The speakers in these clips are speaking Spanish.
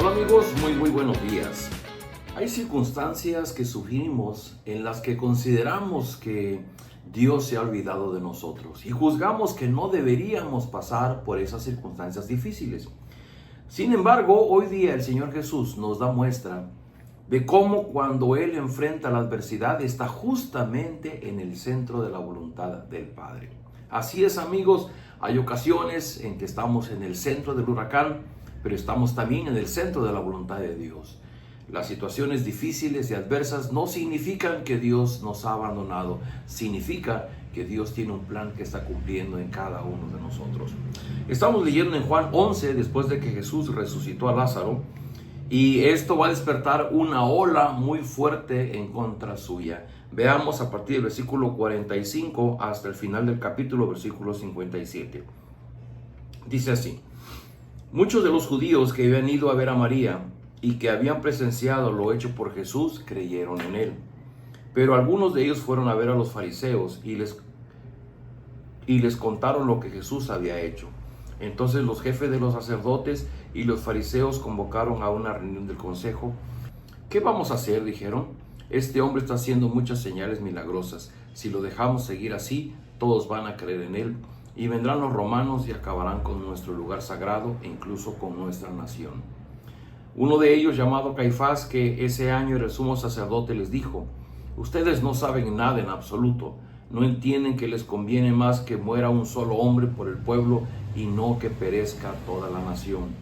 Hola amigos, muy buenos días. Hay circunstancias que sufrimos en las que consideramos que Dios se ha olvidado de nosotros y juzgamos que no deberíamos pasar por esas circunstancias difíciles. Sin embargo, hoy día el Señor Jesús nos da muestra de cómo cuando Él enfrenta la adversidad está justamente en el centro de la voluntad del Padre. Así es, amigos, hay ocasiones en que estamos en el centro del huracán, pero estamos también en el centro de la voluntad de Dios. Las situaciones difíciles y adversas no significan que Dios nos ha abandonado, significa que Dios tiene un plan que está cumpliendo en cada uno de nosotros. Estamos leyendo en Juan 11, después de que Jesús resucitó a Lázaro, y esto va a despertar una ola muy fuerte en contra suya. Veamos a partir del versículo 45 hasta el final del capítulo, versículo 57. Dice así: muchos de los judíos que habían ido a ver a María y que habían presenciado lo hecho por Jesús creyeron en él. Pero algunos de ellos fueron a ver a los fariseos y les contaron lo que Jesús había hecho. Entonces los jefes de los sacerdotes y los fariseos convocaron a una reunión del consejo. ¿Qué vamos a hacer?, dijeron. Este hombre está haciendo muchas señales milagrosas. Si lo dejamos seguir así, todos van a creer en él. Y vendrán los romanos y acabarán con nuestro lugar sagrado e incluso con nuestra nación. Uno de ellos, llamado Caifás, que ese año era el sumo sacerdote, les dijo: ustedes no saben nada en absoluto. No entienden que les conviene más que muera un solo hombre por el pueblo y no que perezca toda la nación.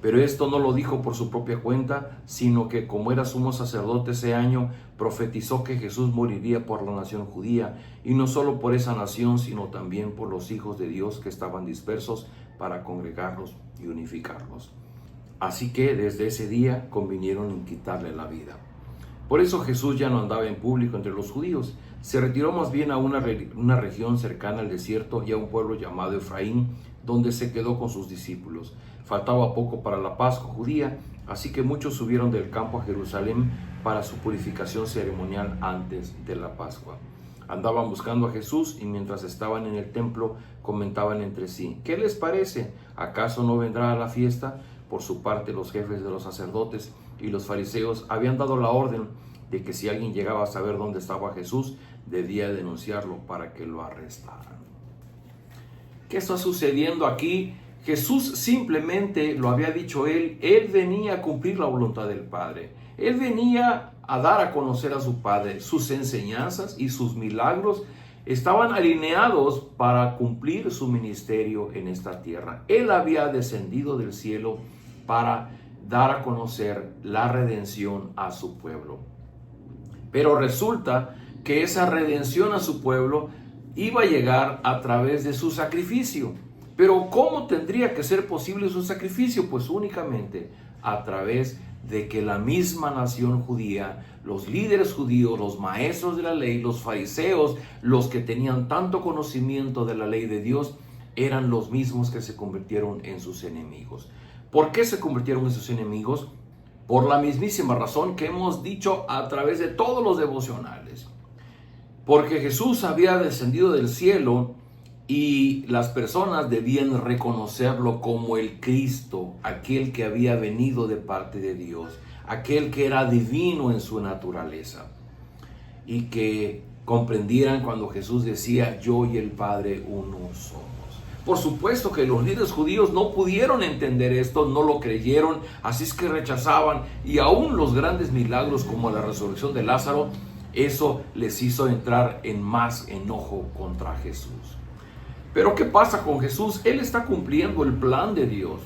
Pero esto no lo dijo por su propia cuenta, sino que como era sumo sacerdote ese año, profetizó que Jesús moriría por la nación judía, y no solo por esa nación, sino también por los hijos de Dios que estaban dispersos, para congregarlos y unificarlos. Así que desde ese día convinieron en quitarle la vida. Por eso Jesús ya no andaba en público entre los judíos. Se retiró más bien a una región cercana al desierto y a un pueblo llamado Efraín, donde se quedó con sus discípulos. Faltaba poco para la Pascua judía, así que muchos subieron del campo a Jerusalén para su purificación ceremonial antes de la Pascua. Andaban buscando a Jesús y mientras estaban en el templo comentaban entre sí: ¿qué les parece? ¿Acaso no vendrá a la fiesta? Por su parte, los jefes de los sacerdotes y los fariseos habían dado la orden de que si alguien llegaba a saber dónde estaba Jesús, debía denunciarlo para que lo arrestaran. ¿Qué está sucediendo aquí? Jesús simplemente lo había dicho él venía a cumplir la voluntad del Padre. Él venía a dar a conocer a su Padre. Sus enseñanzas y sus milagros estaban alineados para cumplir su ministerio en esta tierra. Él había descendido del cielo para dar a conocer la redención a su pueblo. Pero resulta que esa redención a su pueblo iba a llegar a través de su sacrificio. Pero ¿cómo tendría que ser posible su sacrificio? Pues únicamente a través de que la misma nación judía, los líderes judíos, los maestros de la ley, los fariseos, los que tenían tanto conocimiento de la ley de Dios, eran los mismos que se convirtieron en sus enemigos. ¿Por qué se convirtieron en sus enemigos? Por la mismísima razón que hemos dicho a través de todos los devocionales. Porque Jesús había descendido del cielo y las personas debían reconocerlo como el Cristo, aquel que había venido de parte de Dios, aquel que era divino en su naturaleza. Y que comprendieran cuando Jesús decía: yo y el Padre uno somos. Por supuesto que los líderes judíos no pudieron entender esto, no lo creyeron, así es que rechazaban, y aún los grandes milagros como la resurrección de Lázaro, eso les hizo entrar en más enojo contra Jesús. Pero ¿qué pasa con Jesús? Él está cumpliendo el plan de Dios.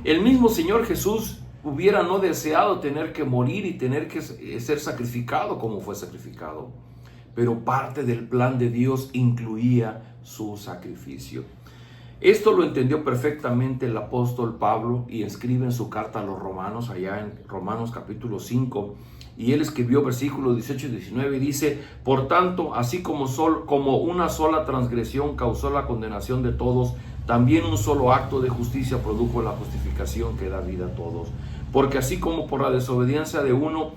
El mismo Señor Jesús hubiera no deseado tener que morir y tener que ser sacrificado como fue sacrificado, pero parte del plan de Dios incluía su sacrificio. Esto lo entendió perfectamente el apóstol Pablo y escribe en su carta a los romanos, allá en Romanos capítulo 5, y él escribió versículos 18 y 19 y dice: por tanto, así como una sola transgresión causó la condenación de todos, también un solo acto de justicia produjo la justificación que da vida a todos. Porque así como por la desobediencia de uno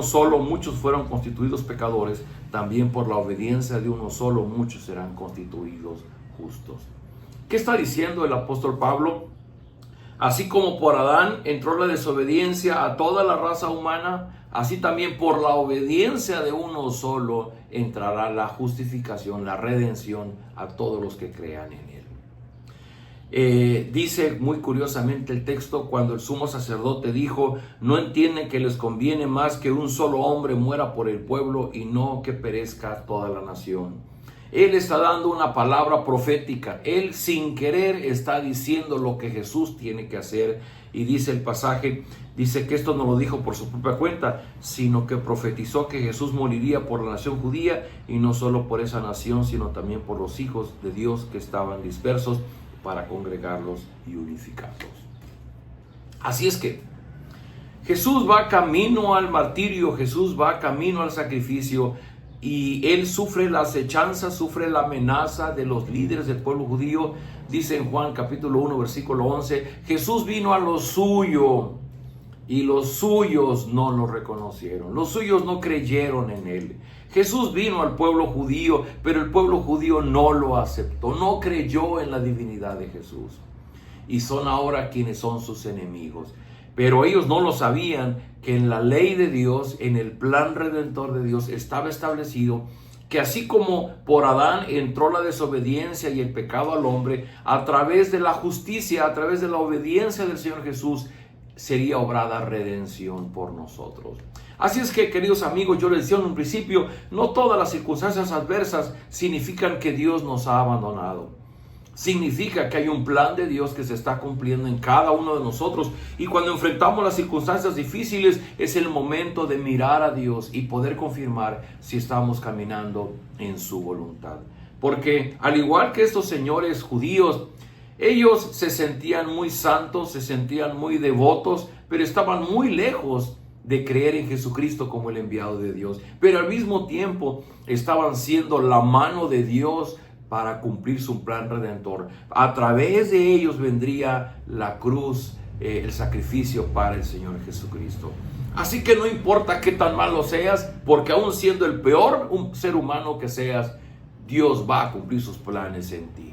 solo muchos fueron constituidos pecadores, también por la obediencia de uno solo muchos serán constituidos justos. ¿Qué está diciendo el apóstol Pablo? Así como por Adán entró la desobediencia a toda la raza humana, así también por la obediencia de uno solo entrará la justificación, la redención a todos los que crean en él. Dice muy curiosamente el texto, cuando el sumo sacerdote dijo: no entienden que les conviene más que un solo hombre muera por el pueblo y no que perezca toda la nación. Él está dando una palabra profética. Él sin querer está diciendo lo que Jesús tiene que hacer. Y dice el pasaje, dice que esto no lo dijo por su propia cuenta, sino que profetizó que Jesús moriría por la nación judía, y no solo por esa nación, sino también por los hijos de Dios que estaban dispersos, para congregarlos y unificarlos. Así es que Jesús va camino al martirio, Jesús va camino al sacrificio, y él sufre la acechanza, sufre la amenaza de los líderes del pueblo judío. Dice en Juan capítulo 1 versículo 11, Jesús vino a lo suyo y los suyos no lo reconocieron, los suyos no creyeron en él. Jesús vino al pueblo judío, pero el pueblo judío no lo aceptó, no creyó en la divinidad de Jesús, y son ahora quienes son sus enemigos. Pero ellos no lo sabían, que en la ley de Dios, en el plan redentor de Dios, estaba establecido que así como por Adán entró la desobediencia y el pecado al hombre, a través de la justicia, a través de la obediencia del Señor Jesús, sería obrada redención por nosotros. Así es que, queridos amigos, yo les decía en un principio, no todas las circunstancias adversas significan que Dios nos ha abandonado. Significa que hay un plan de Dios que se está cumpliendo en cada uno de nosotros, y cuando enfrentamos las circunstancias difíciles es el momento de mirar a Dios y poder confirmar si estamos caminando en su voluntad. Porque al igual que estos señores judíos, ellos se sentían muy santos, se sentían muy devotos, pero estaban muy lejos de creer en Jesucristo como el enviado de Dios. Pero al mismo tiempo estaban siendo la mano de Dios para cumplir su plan redentor. A través de ellos vendría la cruz, el sacrificio para el Señor Jesucristo. Así que no importa qué tan malo seas, porque aún siendo el peor ser humano que seas, Dios va a cumplir sus planes en ti.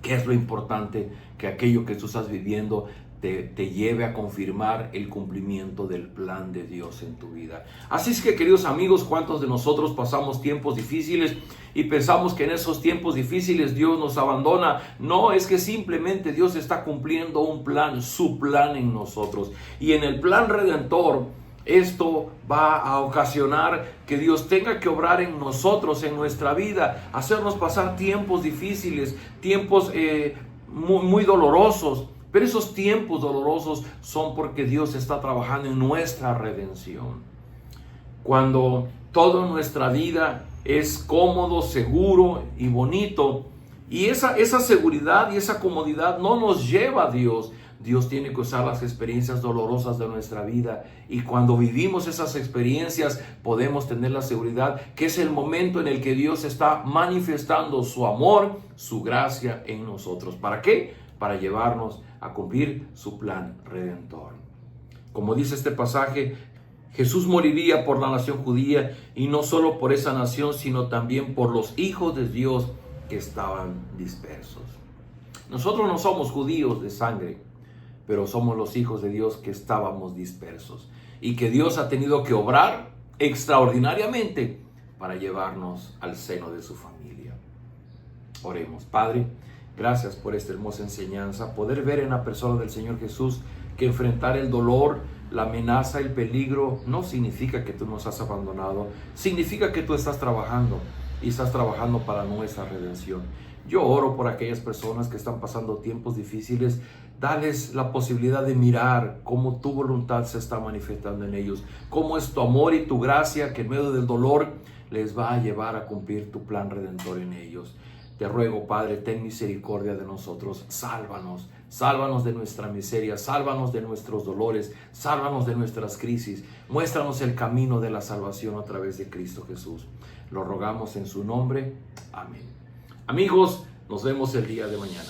¿Qué es lo importante? Que aquello que tú estás viviendo te lleve a confirmar el cumplimiento del plan de Dios en tu vida. Así es que, queridos amigos, ¿cuántos de nosotros pasamos tiempos difíciles y pensamos que en esos tiempos difíciles Dios nos abandona? No, es que simplemente Dios está cumpliendo un plan, su plan en nosotros. Y en el plan redentor, esto va a ocasionar que Dios tenga que obrar en nosotros, en nuestra vida, hacernos pasar tiempos difíciles, tiempos muy dolorosos. Pero esos tiempos dolorosos son porque Dios está trabajando en nuestra redención. Cuando toda nuestra vida es cómodo, seguro y bonito, y esa seguridad y esa comodidad no nos lleva a Dios. Dios tiene que usar las experiencias dolorosas de nuestra vida, y cuando vivimos esas experiencias podemos tener la seguridad que es el momento en el que Dios está manifestando su amor, su gracia en nosotros. ¿Para qué? Para llevarnos a cumplir su plan redentor. Como dice este pasaje, Jesús moriría por la nación judía, y no solo por esa nación, sino también por los hijos de Dios que estaban dispersos. Nosotros no somos judíos de sangre, pero somos los hijos de Dios que estábamos dispersos, y que Dios ha tenido que obrar extraordinariamente para llevarnos al seno de su familia. Oremos. Padre, gracias por esta hermosa enseñanza, poder ver en la persona del Señor Jesús que enfrentar el dolor, la amenaza, el peligro, no significa que tú nos has abandonado, significa que tú estás trabajando, y estás trabajando para nuestra redención. Yo oro por aquellas personas que están pasando tiempos difíciles. Dales la posibilidad de mirar cómo tu voluntad se está manifestando en ellos, cómo es tu amor y tu gracia que en medio del dolor les va a llevar a cumplir tu plan redentor en ellos. Te ruego, Padre, ten misericordia de nosotros, sálvanos, sálvanos de nuestra miseria, sálvanos de nuestros dolores, sálvanos de nuestras crisis, muéstranos el camino de la salvación a través de Cristo Jesús. Lo rogamos en su nombre, amén. Amigos, nos vemos el día de mañana.